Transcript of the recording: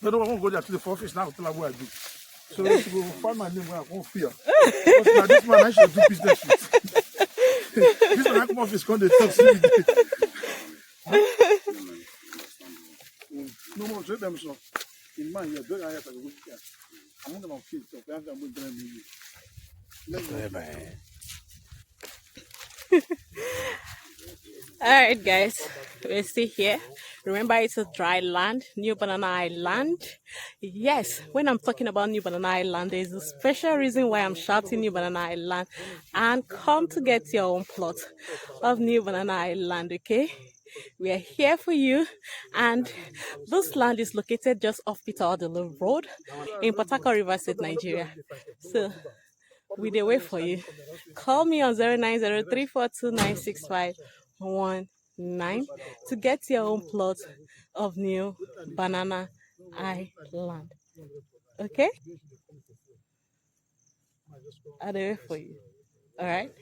No, I won't go there to the office now. Tell her what I do. So if you go find my name where I won't fear. Because now this man I should do business with. This man I come office come they talk to me. No more trade them so. In mind, you're doing I have to go here. I'm not gonna feel so. I'm going to you. All right, guys, we're still here. Remember, it's a dry land, New Banana Island. Yes, when I'm talking about New Banana Island, there's a special reason why I'm shouting New Banana Island. And come to get your own plot of New Banana Island, okay? We are here for you, and this land is located just off Odili Road in Port-Harcourt River State, Nigeria. So we dey wait for you. Call me on 09034296519 to get your own plot of New Banana Island. Okay? I'll wait for you. All right?